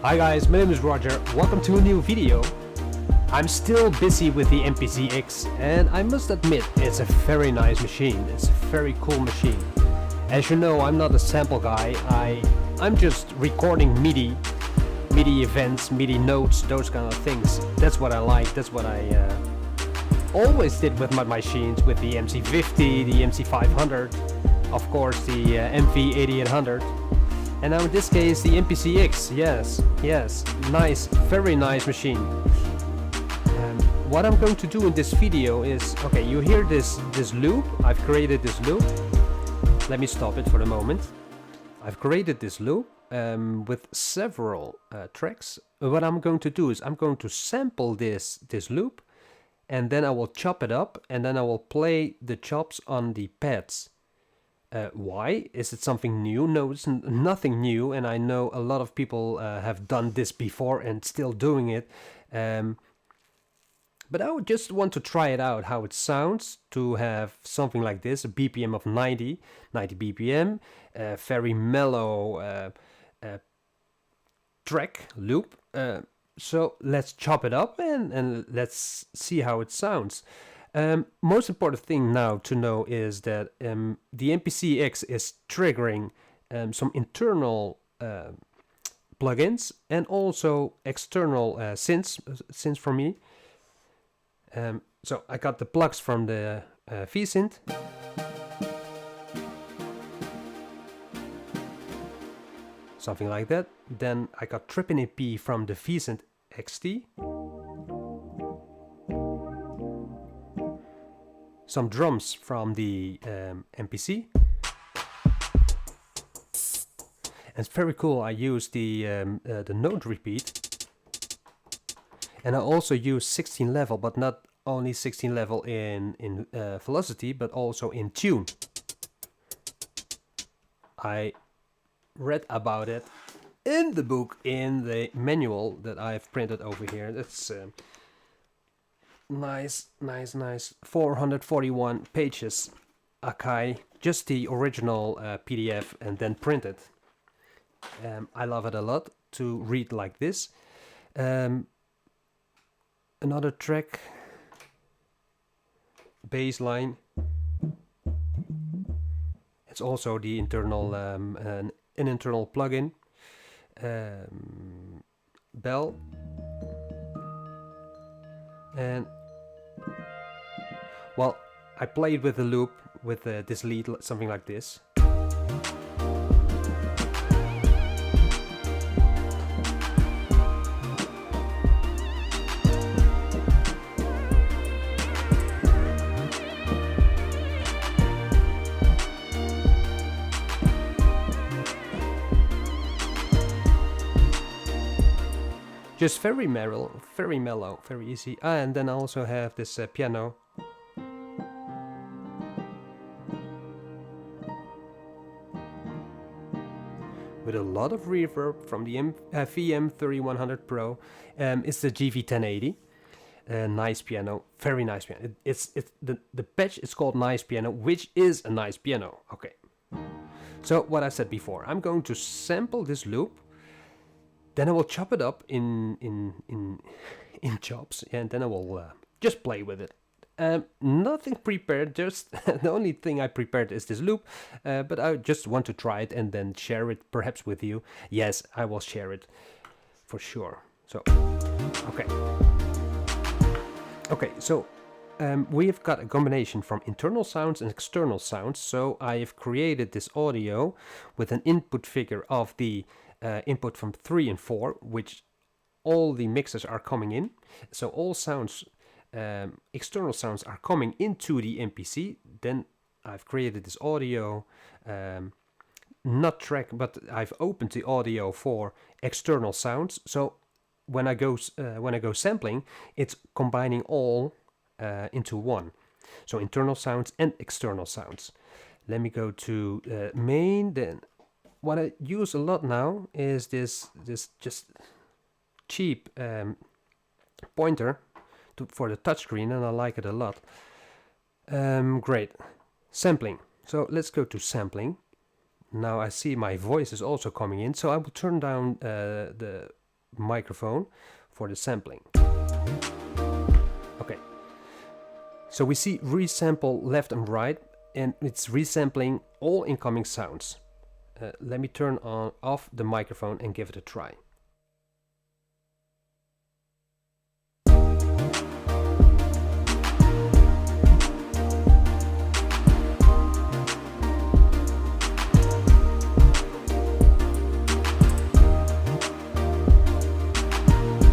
Hi guys, my name is Roger, welcome to a new video. I'm still busy with the MPC-X and I must admit it's a very nice machine, it's a very cool machine. As you know, I'm not a sample guy, I'm just recording MIDI events, MIDI notes, those kind of things. That's what I like, that's what I always did with my machines, with the MC50, the MC500, of course the MV-8800. And now in this case the MPC-X, yes, nice, very nice machine. What I'm going to do in this video is, okay, you hear this loop, I've created this loop. Let me stop it for a moment. I've created this loop with several tracks. What I'm going to do is I'm going to sample this loop and then I will chop it up and then I will play the chops on the pads. Why? Is it something new? No, it's nothing new, and I know a lot of people have done this before and still doing it. But I would just want to try it out, how it sounds to have something like this, a BPM of 90 BPM, very mellow track loop. So let's chop it up and let's see how it sounds. Most important thing now to know is that the MPC-X is triggering some internal plugins and also external synths for me. So I got the plugs from the V-Synth. Something like that. Then I got Trippin' EP from the V-Synth XT. Some drums from the MPC. And it's very cool. I use the note repeat, and I also use 16 level, but not only 16 level in velocity, but also in tune. I read about it in the book, in the manual that I've printed over here. That's nice 441 pages AKAI, just the original PDF and then printed. I love it a lot to read like this. Another track, bass line. It's also the internal an internal plugin. Bell. And well, I played with the loop with this lead, something like this. Just very mellow, very easy. And then I also have this piano. With a lot of reverb from the VM-3100PRO. It's the GV-1080. Nice piano, very nice piano. It's the patch is called Nice Piano, which is a nice piano. Okay. So what I said before, I'm going to sample this loop. Then I will chop it up in chops, and then I will just play with it. Nothing prepared, just the only thing I prepared is this loop, but I just want to try it and then share it perhaps with you. Yes, I will share it for sure. So, okay, so we've got a combination from internal sounds and external sounds. So I have created this audio with an input figure of the input from 3 and 4, which all the mixes are coming in. So all sounds, external sounds, are coming into the MPC. Then I've created this audio, not track, but I've opened the audio for external sounds. So when I go sampling, it's combining all into one. So internal sounds and external sounds. Let me go to main. Then what I use a lot now is this just cheap pointer for the touchscreen, and I like it a lot. Great. Sampling. So let's go to sampling. Now I see my voice is also coming in, so I will turn down the microphone for the sampling. Okay, so we see resample left and right, and it's resampling all incoming sounds. Let me turn off the microphone and give it a try.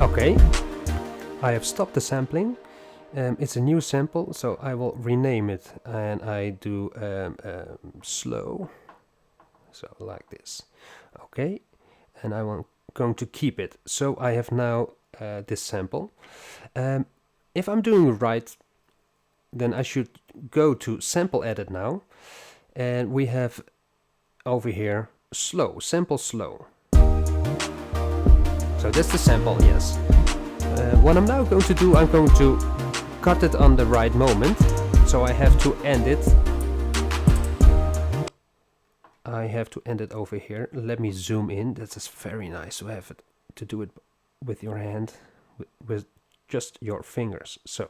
Okay, I have stopped the sampling. It's a new sample, so I will rename it, and I do slow, so like this. Okay, and I'm going to keep it. So I have now this sample. If I'm doing it right, then I should go to sample edit now, and we have over here slow, sample slow. So that's the sample, yes. What I'm now going to do, I'm going to cut it on the right moment. So I have to end it. I have to end it over here. Let me zoom in. That is very nice to have it, to do it with your hand, with just your fingers. So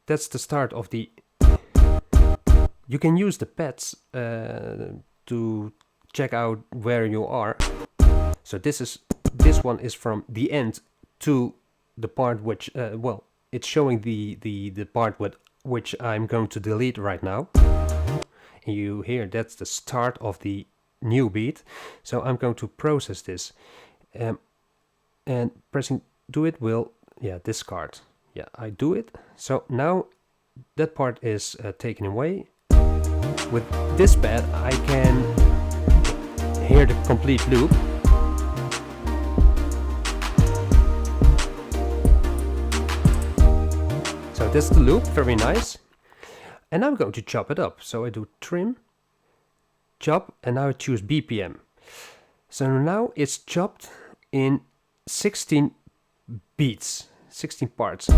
that's the start of the... You can use the pads to check out where you are. So this one is from the end to the part which, well, it's showing the part which I'm going to delete right now. And you hear that's the start of the new beat. So I'm going to process this, and pressing do it will, yeah, discard. Yeah, I do it. So now that part is taken away. With this pad I can hear the complete loop. So that's the loop, very nice. And I'm going to chop it up. So I do trim, chop, and now I choose BPM. So now it's chopped in 16 beats, 16 parts.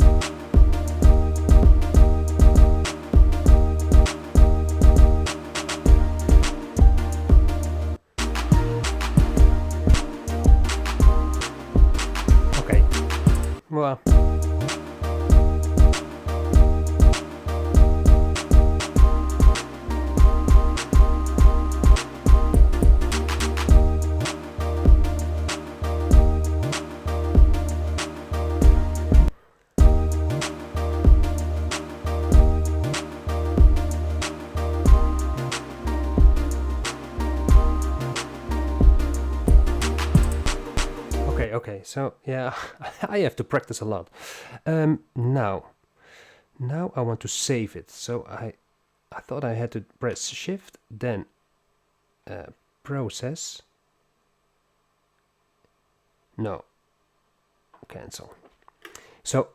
Okay, well. Okay, so yeah, I have to practice a lot. Now I want to save it. So I thought I had to press Shift, then process. No, cancel. So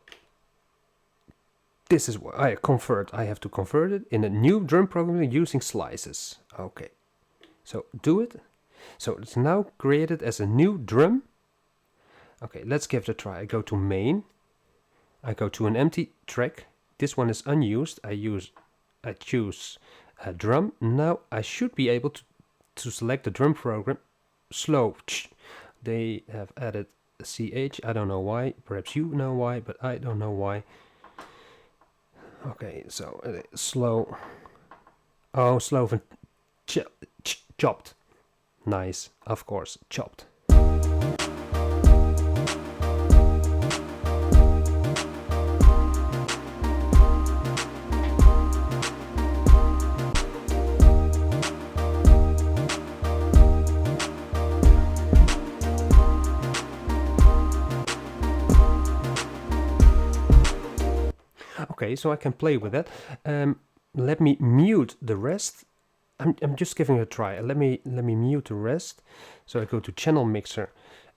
this is what I convert. I have to convert it in a new drum program using slices. Okay, so do it. So it's now created as a new drum. Okay, let's give it a try. I go to main. I go to an empty track. This one is unused. I choose a drum. Now I should be able to select the drum program. Slow. They have added a CH. I don't know why. Perhaps you know why, but I don't know why. Okay, so slow. Oh, slow and chopped. Nice, of course, chopped. Okay, so I can play with that. Let me mute the rest. I'm just giving it a try. Let me mute the rest. So I go to channel mixer.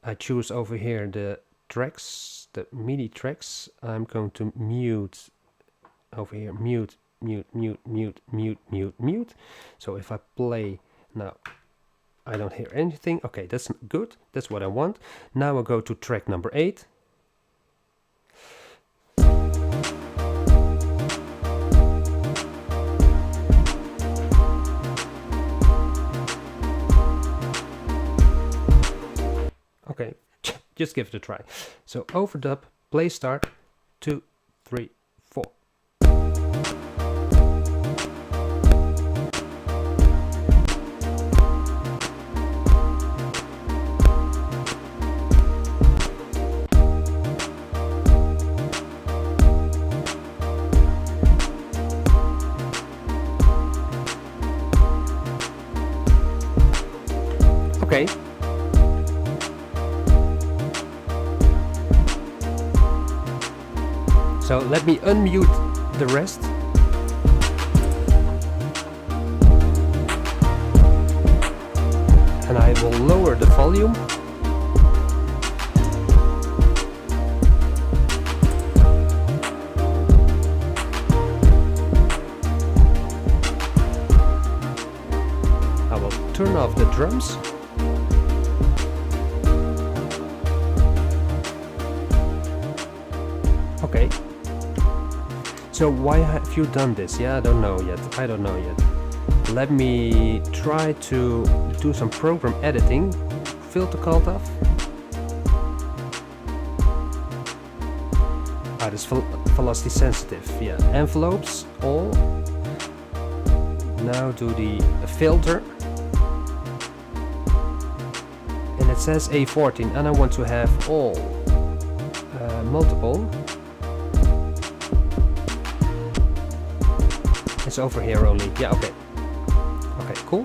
I choose over here the tracks, the MIDI tracks. I'm going to mute over here. Mute. So if I play now, I don't hear anything. Okay, that's good. That's what I want. Now I go to track number 8. Okay, just give it a try. So overdub, play start, 2, 3, 4. Okay. So let me unmute the rest. And I will lower the volume. I will turn off the drums. Okay. So why have you done this? Yeah, I don't know yet. Let me try to do some program editing. Filter called off. This is velocity sensitive. Yeah, envelopes all. Now do the filter. And it says A14 and I want to have all multiple. It's over here only. Yeah, okay. Okay, cool.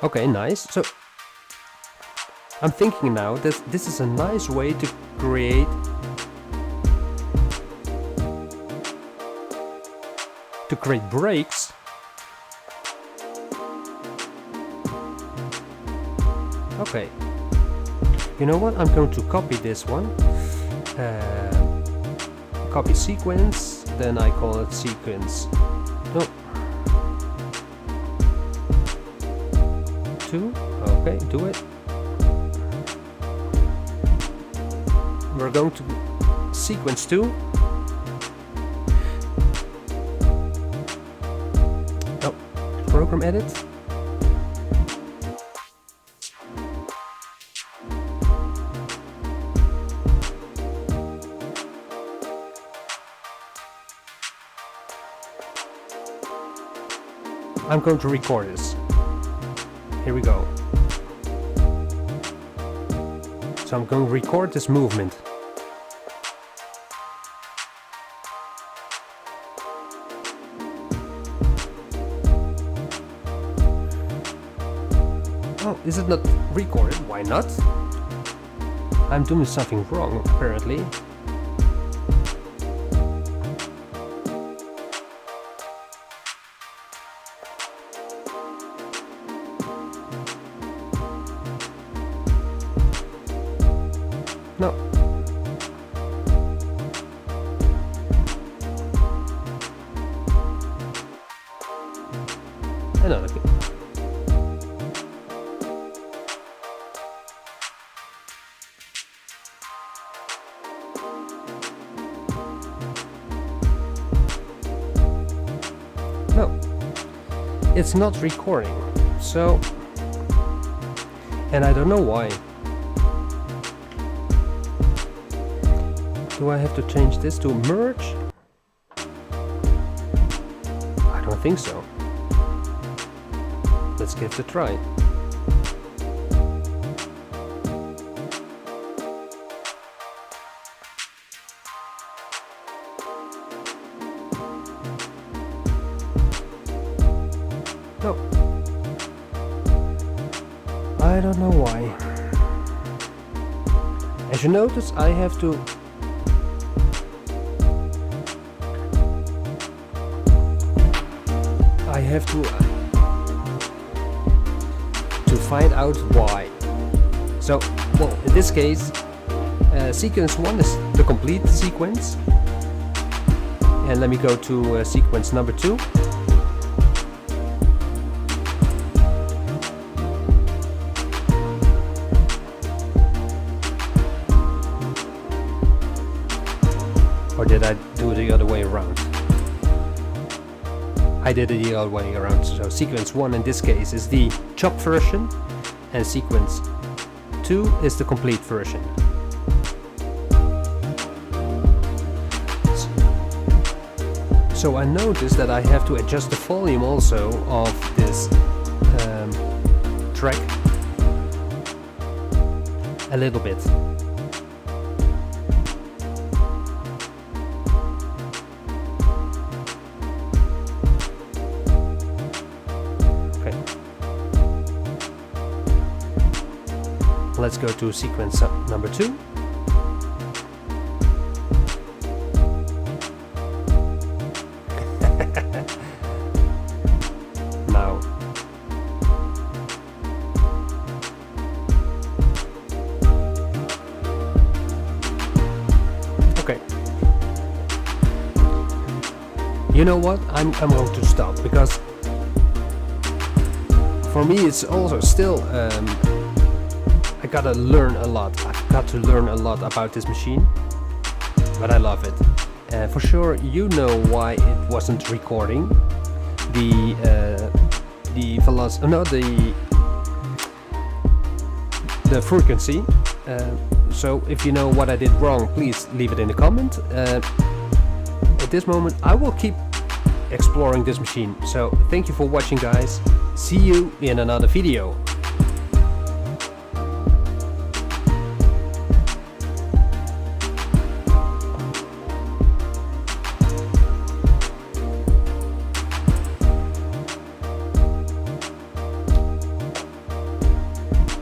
Okay, nice. So I'm thinking now that this is a nice way to create breaks. Okay, you know what? I'm going to copy this one. Copy sequence, then I call it sequence. No. 2. Okay, do it. We're going to sequence 2. Oh, program edit. I'm going to record this. Here we go. So I'm going to record this movement. Oh, is it not recorded? Why not? I'm doing something wrong, apparently. No. Another bit. No. It's not recording. So, and I don't know why. Do I have to change this to merge? I don't think so. Let's give it a try. No. I don't know why. As you notice, I have to find out why. So, well, in this case, sequence 1 is the complete sequence. And let me go to sequence number 2. Or did I do it the other way around? I did it the other way around. So sequence 1 in this case is the chopped version, and sequence 2 is the complete version. So I noticed that I have to adjust the volume also of this track a little bit. Okay. Let's go to sequence number 2. Now, okay. You know what? I'm going to stop, because for me it's also still I gotta learn a lot. I've got to learn a lot about this machine, but I love it. For sure, you know why it wasn't recording the velocity, no, the frequency. So if you know what I did wrong, please leave it in the comment. At this moment, I will keep exploring this machine. So thank you for watching, guys. See you in another video.